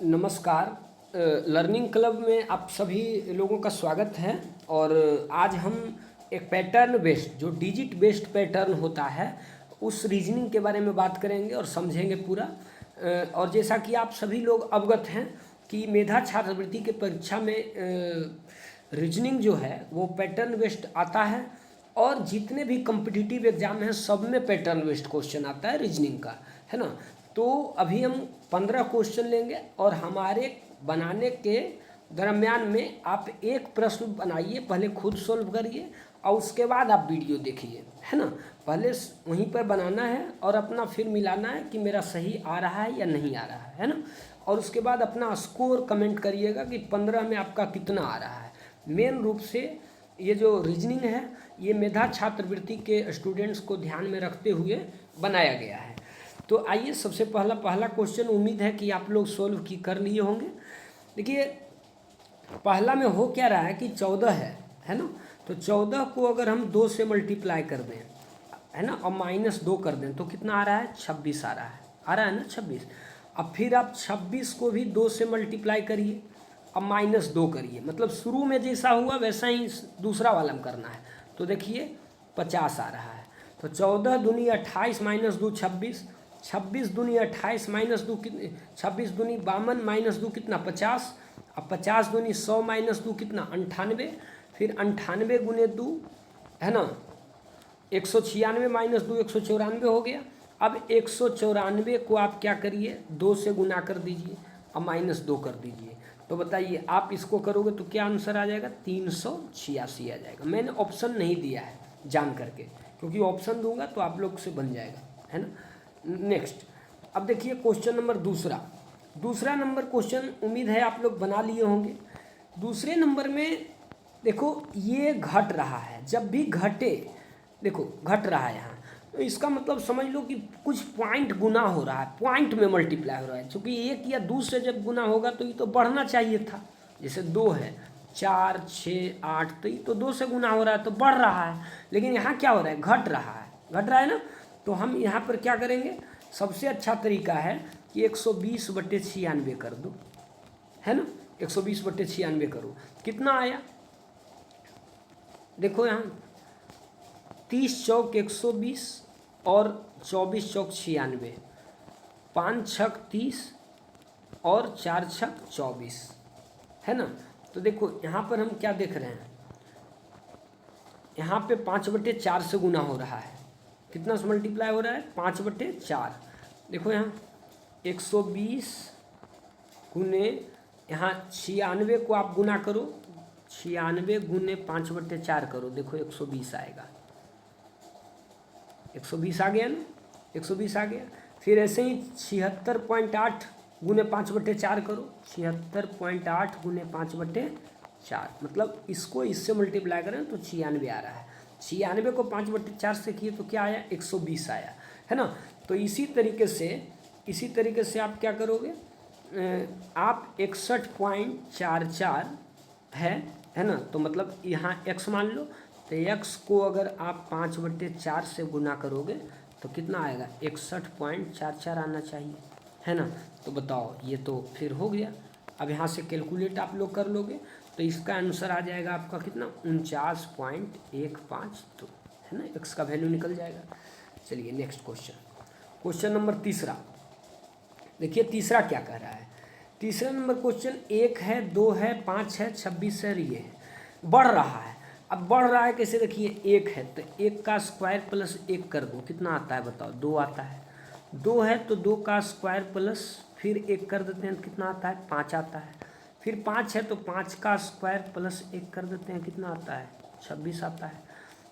नमस्कार। Learning club में आप सभी लोगों का स्वागत है। और आज हम एक पैटर्न बेस्ड जो डिजिट बेस्ड पैटर्न होता है उस रीजनिंग के बारे में बात करेंगे और समझेंगे पूरा। और जैसा कि आप सभी लोग अवगत हैं कि मेधा छात्रवृत्ति के परीक्षा में रीजनिंग जो है वो पैटर्न बेस्ड आता है और जितने भी कम्पिटिटिव एग्जाम हैं सब में पैटर्न बेस्ड क्वेश्चन आता है रीजनिंग का, है ना। तो अभी हम 15 क्वेश्चन लेंगे और हमारे बनाने के दरम्यान में आप एक प्रश्न बनाइए, पहले खुद सोल्व करिए और उसके बाद आप वीडियो देखिए, है ना। पहले वहीं पर बनाना है और अपना फिर मिलाना है कि मेरा सही आ रहा है या नहीं आ रहा है ना। और उसके बाद अपना स्कोर कमेंट करिएगा कि 15 में आपका कितना आ रहा है। मेन रूप से ये जो रीजनिंग है ये मेधा छात्रवृत्ति के स्टूडेंट्स को ध्यान में रखते हुए बनाया गया है। तो आइए सबसे पहला क्वेश्चन, उम्मीद है कि आप लोग सोल्व की कर लिए होंगे। देखिए पहला में हो क्या रहा है कि 14 है ना। तो 14 को अगर हम 2 से मल्टीप्लाई कर दें, है ना, और -2 कर दें तो कितना आ रहा है? 26 आ रहा है ना 26। अब फिर आप 26 को भी 2 से मल्टीप्लाई करिए और -2 करिए, मतलब शुरू में जैसा हुआ वैसा ही दूसरा वाला में करना है। तो देखिए 50 आ रहा है। तो 14 दूनी 28 -2 26, 26 दूनी 28 -2 कितने, 26 दूनी 52 -2 कितना 50। अब 50 दूनी 100 -2 कितना 98। फिर 98 गुने 2 है ना 196 -2 194 हो गया। अब 194 को आप क्या करिए 2 से गुना कर दीजिए और -2 कर दीजिए। तो बताइए आप इसको करोगे तो क्या आंसर आ जाएगा? 386 आ जाएगा। मैंने ऑप्शन नहीं दिया है जान करके, क्योंकि ऑप्शन दूंगा तो आप लोग से बन जाएगा, है ना। नेक्स्ट, अब देखिए क्वेश्चन नंबर दूसरा नंबर क्वेश्चन, उम्मीद है आप लोग बना लिए होंगे। दूसरे नंबर में देखो ये घट रहा है, जब भी घटे देखो घट रहा है यहाँ, तो इसका मतलब समझ लो कि कुछ पॉइंट गुना हो रहा है, पॉइंट में मल्टीप्लाई हो रहा है। क्योंकि 1 या 2 से जब गुना होगा तो ये तो बढ़ना चाहिए था। जैसे 2 है 4 6 8, तो ये तो 2 से गुना हो रहा है तो बढ़ रहा है। लेकिन यहाँ क्या हो रहा है? घट रहा है ना। तो हम यहाँ पर क्या करेंगे? सबसे अच्छा तरीका है कि 120/96 कर दो, है ना। 120/96 करो, कितना आया? देखो यहाँ 30 चौक 120 और 24 चौक 96, 5 छक 30 और 4 छक 24, है ना। तो देखो यहाँ पर हम क्या देख रहे हैं, यहाँ पे 5/4 से गुना हो रहा है। कितना से मल्टीप्लाई हो रहा है? 5/4। देखो यहाँ 120 गुने यहाँ 96 को आप गुना करो, 96 गुने 5/4 करो, देखो 120 आएगा। 120 आ गया ना, 120 आ गया। फिर ऐसे ही 76.8 गुने 5/4 करो, 76.8 गुने 5/4, मतलब इसको इससे मल्टीप्लाई करें तो 96 आ रहा है। 96 को 5/4 से किए तो क्या आया? 120 आया, है ना। तो इसी तरीके से आप क्या करोगे? आप 61.44 है ना। तो मतलब यहाँ x मान लो, तो x को अगर आप 5/4 से गुना करोगे तो कितना आएगा? 61.44 आना चाहिए, है ना। तो बताओ, ये तो फिर हो गया। अब यहाँ से कैलकुलेट आप लोग कर लोगे तो इसका आंसर आ जाएगा आपका कितना? 49.152, है ना। x का वैल्यू निकल जाएगा। चलिए नेक्स्ट क्वेश्चन नंबर तीसरा। देखिए तीसरा क्या कह रहा है। तीसरा नंबर क्वेश्चन 1 है 2 है 5 है 26 है, ये है, बढ़ रहा है। अब बढ़ रहा है कैसे? देखिए 1 है तो 1 का स्क्वायर प्लस 1 कर दो, कितना आता है बताओ? 2 आता है। 2 है तो 2 का स्क्वायर प्लस फिर 1 कर देते हैं, कितना आता है? 5 आता है। फिर 5 है तो 5 का स्क्वायर प्लस 1 कर देते हैं, कितना आता है? 26 आता है।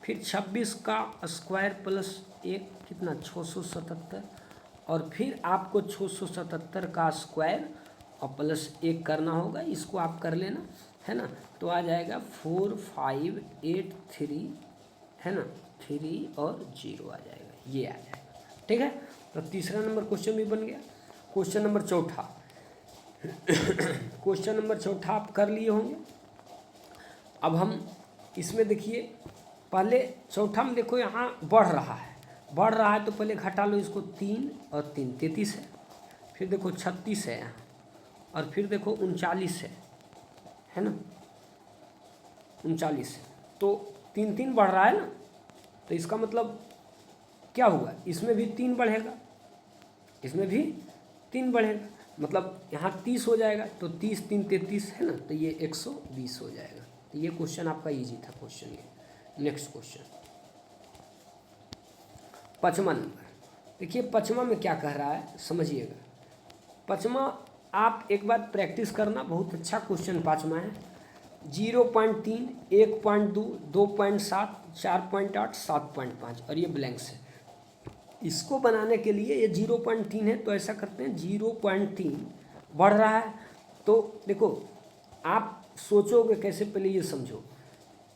फिर 26 का स्क्वायर प्लस 1 कितना? 677। और फिर आपको 677 का स्क्वायर और प्लस 1 करना होगा, इसको आप कर लेना, है ना। तो आ जाएगा 4583, है ना, 3 और 0 आ जाएगा, ये आ जाएगा, ठीक है। तो तीसरा नंबर क्वेश्चन भी बन गया। क्वेश्चन नंबर चौथा आप कर लिए होंगे। अब हम इसमें देखिए, पहले चौथा में देखो यहाँ बढ़ रहा है तो पहले घटा लो इसको, 3 और 3 33 है। फिर देखो 36 है यहाँ, और फिर देखो 39 है ना, 39 है, तो 3 बढ़ रहा है ना, तो इसका मतलब क्या हुआ, इसमें भी 3 बढ़ेगा, इसमें भी 3 बढ़ेगा, मतलब यहाँ 30 हो जाएगा, तो 30 3 33 है ना, तो ये 120 हो जाएगा। तो ये क्वेश्चन आपका इजी था क्वेश्चन ये। नेक्स्ट क्वेश्चन 5वां नंबर, देखिए 5वां में क्या कह रहा है समझिएगा। 5वां आप एक बार प्रैक्टिस करना, बहुत अच्छा क्वेश्चन 5वां है। 0.3, 1.2, 2.7, 4.8, 7.5 और ये ब्लैंक्स है। इसको बनाने के लिए ये 0.3 है, तो ऐसा करते हैं 0.3 बढ़ रहा है, तो देखो आप सोचोगे कैसे, पहले ये समझो।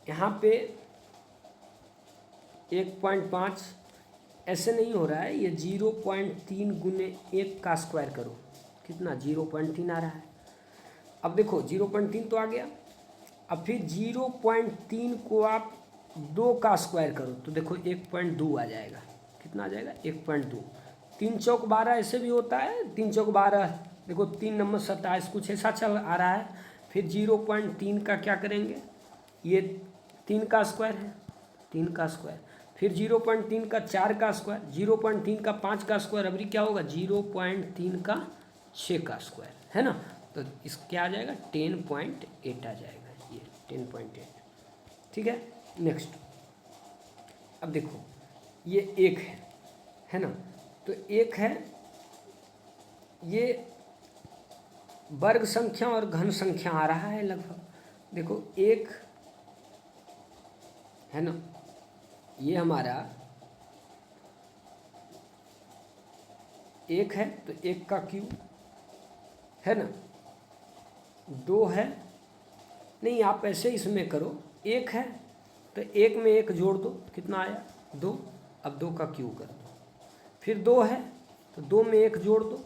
यहाँ पे 1.5 ऐसे नहीं हो रहा है, ये 0.3 गुने 1 का स्क्वायर करो, कितना 0.3 आ रहा है। अब देखो 0.3 तो आ गया, अब फिर 0.3 को आप 2 का स्क्वायर करो, तो देखो 1.2 आ जाएगा, कितना आ जाएगा 1.2। 3 चौक 12 ऐसे भी होता है, 3 चौक 12, देखो 3 नंबर 27 कुछ ऐसा चल आ रहा है। फिर 0.3 का क्या करेंगे, ये 3 का स्क्वायर है, 3 का स्क्वायर, फिर 0.3 का 4 का स्क्वायर, 0.3 का 5 का स्क्वायर, अभी क्या होगा 0.3 का 6 का स्क्वायर, है ना, तो इस क्या आ जाएगा 10.8 आ जाएगा, ये 10.8, ठीक है। नेक्स्ट अब देखो ये 1 है ना, तो 1 है, ये वर्ग संख्या और घन संख्या आ रहा है लगभग, देखो 1 है ना, ये हमारा 1 है, तो 1 का क्यूब है ना, 2 है, नहीं आप ऐसे इसमें करो, 1 है तो 1 में 1 जोड़ दो, कितना आया 2, अब 2 का क्यूब कर दो, फिर 2 है तो 2 में 1 जोड़ दो,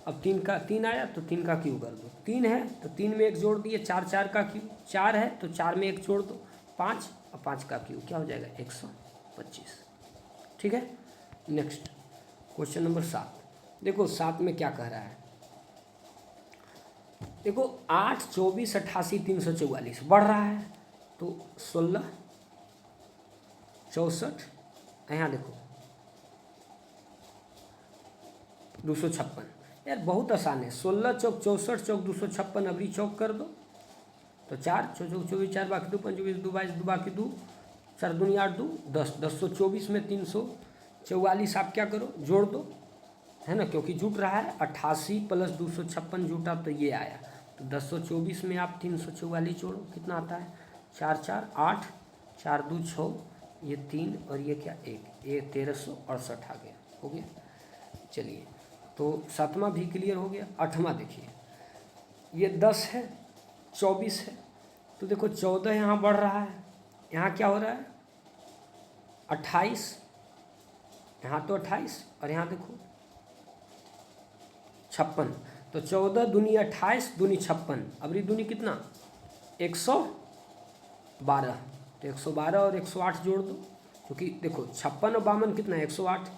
अब 3 का 3 आया तो 3 का क्यूब कर दो, 3 है तो 3 में 1 जोड़ दिए, 4 4 का क्यूब, 4 है तो 4 में 1 जोड़ दो, 5 और 5 का क्यूब क्या हो जाएगा 125, ठीक है। नेक्स्ट क्वेश्चन नंबर 7, देखो 7 में क्या कह रहा है, देखो 8, 24, 88, 344 बढ़ रहा है, तो 16, 64, यहाँ देखो 256, यार बहुत आसान है, 16 चौक 64 चौक 256, अभी चौक कर दो, तो 4 चौक 24, 4 बाकी 2, 5 22, 22 बाकी 2, 4 दूनी 8 2 10, 1024 में 344 आप क्या करो जोड़ दो, है ना, क्योंकि जुट रहा है, 88 प्लस 256 जुटा तो ये आया, तो 1024 में आप 344 जोड़ो, कितना आता है 4 4 8, 4 2 6, ये 3 और ये क्या 1, ये 1368 आ गया, हो गया। चलिए तो 7वां भी क्लियर हो गया। 8वां देखिए, ये 10 है 24 है, तो देखो 14 यहाँ बढ़ रहा है, यहाँ क्या हो रहा है 28, यहाँ तो 28 और यहाँ देखो 56, तो 14 दूनी 28 दूनी 56, अबरी दूनी कितना 112, तो 112 और 108 जोड़ दो, क्योंकि देखो 56 और 52 कितना है 108,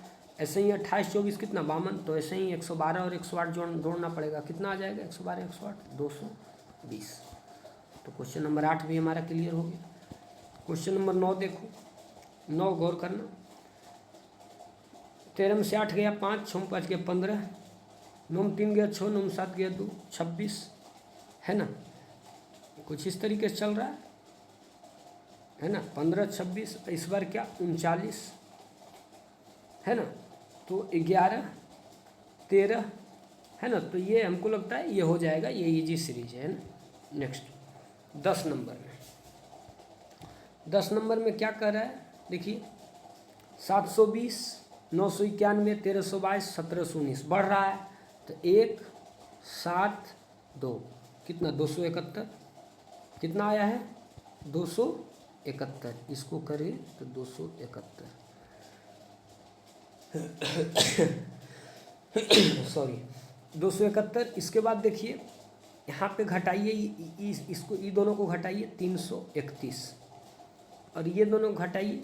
ऐसे ही 28 24 कितना 52, तो ऐसे ही 112 और 108 जोड़ना पड़ेगा, कितना आ जाएगा 112 108 220। तो क्वेश्चन नंबर 8 भी हमारा क्लियर हो गया। क्वेश्चन नंबर 9 देखो, 9 गौर करना, 13 में से 8 गया 5, 6 में 5 गया 15, 9 में 3 गया 6, 9 में 7 गया 2, 26, है ना, कुछ इस तरीके से चल रहा है ना, 15 26, इस बार क्या 39, है ना, तो 11 13, है ना, तो ये हमको लगता है ये हो जाएगा, ये इजी सीरीज है ना। नेक्स्ट 10 नंबर में, 10 नंबर में क्या कर रहा है देखिए, 720, 991, 1322, 1719 बढ़ रहा है, तो 1 7 2 कितना 271, कितना आया है 271, इसको करें तो 271 सॉरी 271। इसके बाद देखिए यहाँ पे घटाइए, इसको ये दोनों को घटाइए 331, और ये दोनों घटाइए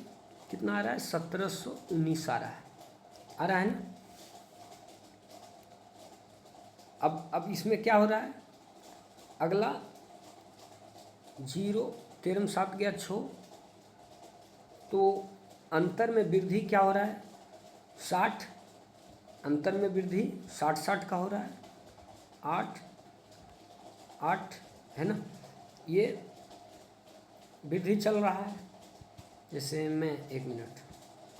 कितना आ रहा है 1719 आ रहा है ना, अब इसमें क्या हो रहा है, अगला 0, 13 में 7 गया 6, तो अंतर में वृद्धि क्या हो रहा है 60, अंतर में वृद्धि 60 का हो रहा है, 8 8 है ना, ये वृद्धि चल रहा है। जैसे मैं 1 मिनट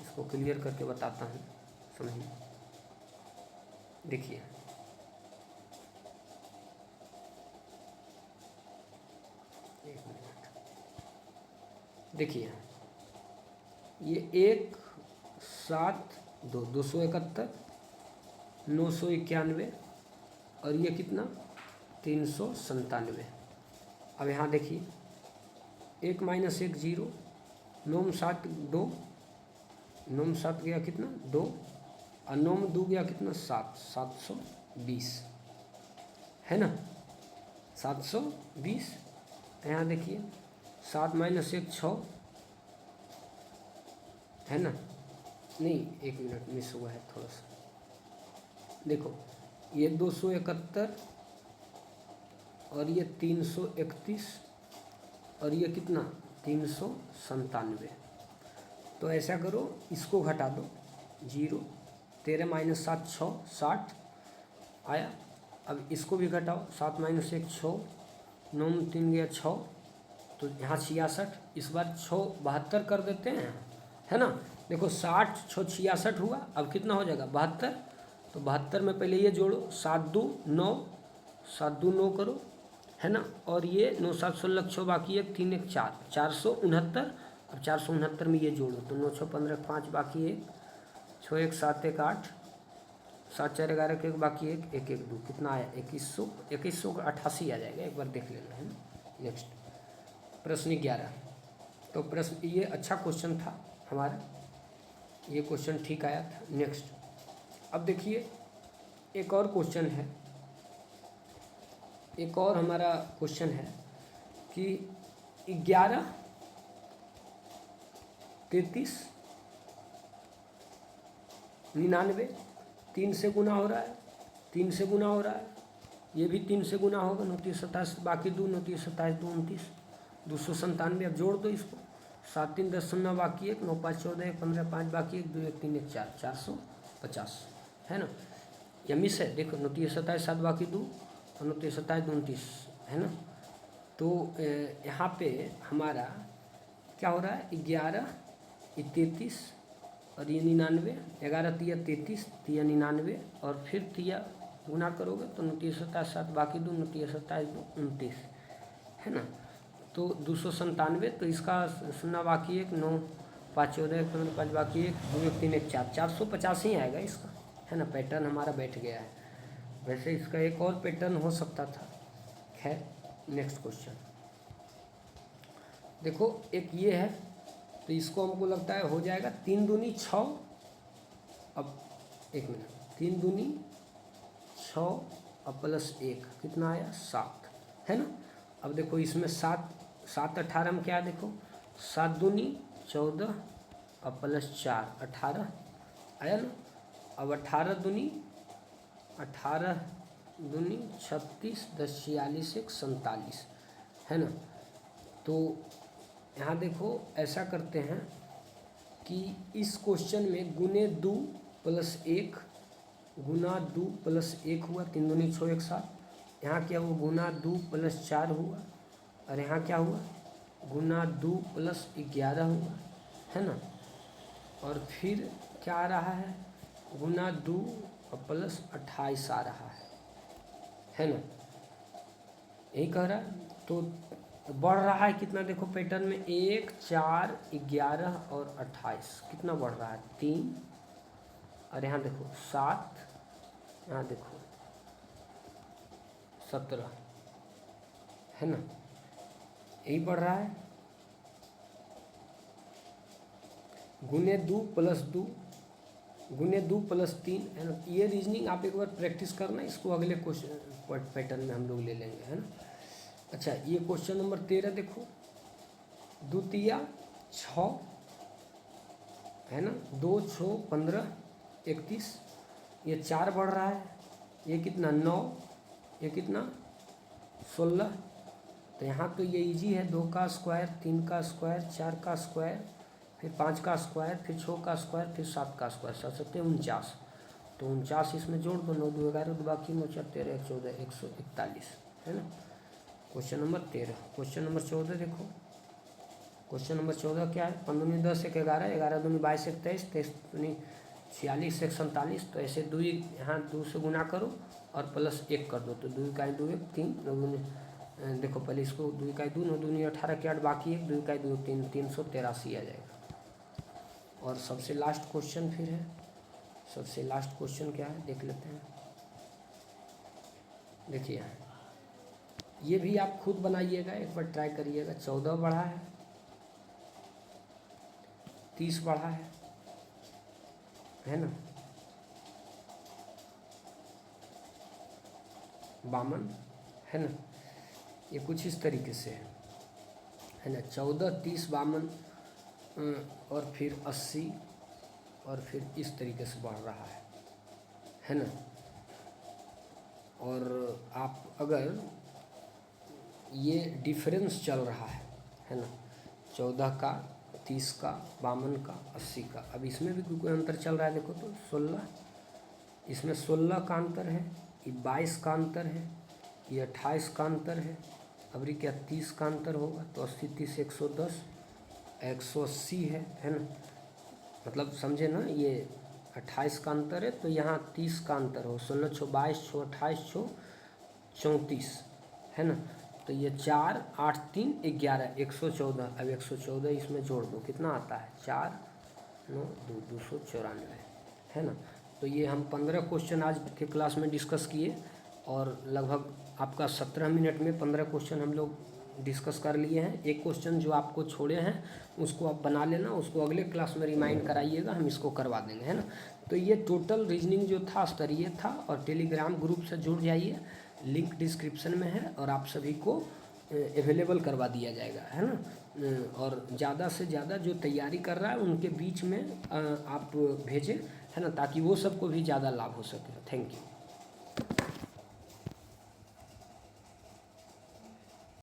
इसको क्लियर करके बताता हूँ, समझिए। देखिए देखिए ये 1 7 2 271, 991 और ये कितना 397। अब यहाँ देखिए 1 माइनस 1 0, 9 में 7 2, 9 में 7 गया कितना 2 और 9 में 2 गया कितना 7, 720 है ना, 720। यहाँ देखिए 7 माइनस 1 6 है ना, नहीं 1 मिनट मिस हुआ है थोड़ा सा, देखो ये 271 और ये 331 और ये कितना 397। तो ऐसा करो इसको घटा दो 0, 13 माइनस 7 6 60 आया। अब इसको भी घटाओ 7 माइनस 1 6, 9 में 3 गया 6, तो यहाँ 66, इस बार 6 72 कर देते हैं है ना। देखो 60 6 66 हुआ, अब कितना हो जाएगा 72, तो 72 में पहले ये जोड़ो 7 2 9, 7 2 9 करो है ना, और ये 9 7 16 6 बाकी 1 3 1 4 469। अब 469 में ये जोड़ो तो 9 6 15 5 बाकी 1 6 1 7 1 8 7 4 11 1 बाकी 1 1 1 2 कितना आया 2188 आ जाएगा, एक बार देख लेना है ना। नेक्स्ट प्रश्न 11। तो प्रश्न ये अच्छा क्वेश्चन था हमारा, ये क्वेश्चन ठीक आया था। नेक्स्ट अब देखिए एक और क्वेश्चन है, एक और हमारा क्वेश्चन है कि 11 33 99 3 से गुना हो रहा है, 3 से गुना हो रहा है, ये भी 3 से गुना होगा 29 27 बाकी 2 29 27 2 29 297। अब जोड़ दो इसको 7 3 10 9 बाकी 1 9 5 14 1 15 5 बाकी 1 2 1 3 1 4 450 है ना। या मिस है, देखो 29 27 7 बाकी 2 और 29 27 29 है ना। तो यहाँ पे हमारा क्या हो रहा है 11 33 और ये 99, 11 तिया 33 तिया 99 और फिर तिया गुना करोगे तो 29 27 7 बाकी 2 29 27 2 29 है ना। तो 297, तो इसका 0 बाकी 1 9 5 14 1 15 5 बाकी 1 2 1 3 1 4 450 ही आएगा इसका है ना। पैटर्न हमारा बैठ गया है, वैसे इसका एक और पैटर्न हो सकता था। खैर नेक्स्ट क्वेश्चन देखो, एक ये है तो इसको हमको लगता है हो जाएगा 3 दूनी 6। अब 1 मिनट 3 दूनी 6 और प्लस 1 कितना आया 7 है ना। अब देखो इसमें 7 7 18 में क्या देखो 7 दूनी 14 और प्लस 4 18 आया ना। अब 18 दूनी 36 10 46 1 47 है ना। तो यहाँ देखो ऐसा करते हैं कि इस क्वेश्चन में गुने 2 प्लस 1 गुना 2 प्लस 1 हुआ 3 दूनी 6 1 7। यहाँ क्या हुआ गुना 2 प्लस 4 हुआ और यहाँ क्या हुआ गुना 2 प्लस 11 हुआ है ना। और फिर क्या आ रहा है गुना 2 और प्लस 28 आ रहा है ना, यही कह रहा है। तो बढ़ रहा है कितना देखो पैटर्न में 1 4 11 और 28 कितना बढ़ रहा है 3 और यहाँ देखो 7, यहाँ देखो 17 है ना, यही बढ़ रहा है। गुने 2 प्लस 2 गुने 2 प्लस 3 है ना। ये रीजनिंग आप एक बार प्रैक्टिस करना, इसको अगले क्वेश्चन पैटर्न में हम लोग ले लेंगे है ना। अच्छा ये क्वेश्चन नंबर 13 देखो, 2 तिया 6 है ना, 2 6 15 31, ये 4 बढ़ रहा है ये कितना 9, ये कितना 16। तो यहाँ तो ये इजी है, 2 का स्क्वायर, 3 का स्क्वायर, 4 का स्क्वायर, फिर 5 का स्क्वायर, फिर 6 का स्क्वायर, फिर 7 का स्क्वायर, 7×7 = 49। तो 49 इसमें जोड़ दो, 9 2 11, बाकी 9 4 13 1 14 141, है ना। Question number 13। क्वेश्चन नंबर 14 देखो। क्वेश्चन नंबर 14 क्या है, 15 दूनी 10 1 11, 11 दूनी 22 1 23, 23 दूनी 46 1 47। तो ऐसे 2 यहाँ 2 से गुना करो और प्लस 1 कर दो, तो 2 का 2 1 3, 9 दूनी देखो पहले इसको 2 का 2, 9 दूनी 18 के 8, बाकी 1, 2 का 2 3, 383 आ जाएगा। और सबसे लास्ट क्वेश्चन फिर है, सबसे लास्ट क्वेश्चन क्या है देख लेते हैं। देखिए ये भी आप खुद बनाइएगा, एक बार ट्राई करिएगा। 14 बढ़ा है, 30 बढ़ा है ना, 52 है ना। ये कुछ इस तरीके से है ना, 14 30 52 और फिर 80 और फिर इस तरीके से बढ़ रहा है ना। और आप अगर ये डिफरेंस चल रहा है ना, 14 का, 30 का, 52 का, 80 का। अब इसमें भी कोई अंतर चल रहा है, देखो तो 16, इसमें 16 का अंतर है, ये 22 का अंतर है, ये 28 का अंतर है। अब क्या 30 का अंतर होगा, तो 80 30 110, 180 है ना। मतलब समझे ना, ये 28 का अंतर है, तो यहाँ 30 का अंतर हो, 16 6 22 6 28 6 34 है ना। तो ये 4 8 3 11 114। अब 114 इसमें जोड़ दो, कितना आता है, 4 9 2 294 है ना। तो ये हम 15 क्वेश्चन आज के क्लास में डिस्कस किए और लगभग आपका 17 मिनट में 15 क्वेश्चन हम लोग डिस्कस कर लिए हैं। एक क्वेश्चन जो आपको छोड़े हैं उसको आप बना लेना, उसको अगले क्लास में रिमाइंड कराइएगा, हम इसको करवा देंगे, है ना। तो ये टोटल रीजनिंग जो था स्तरीय था। और टेलीग्राम ग्रुप से जुड़ जाइए, लिंक डिस्क्रिप्शन में है और आप सभी को अवेलेबल करवा दिया जाएगा, है ना। और ज़्यादा से ज़्यादा जो तैयारी कर रहा है उनके बीच में आप भेजें, है ना, ताकि वो सबको भी ज़्यादा लाभ हो सके। Thank you.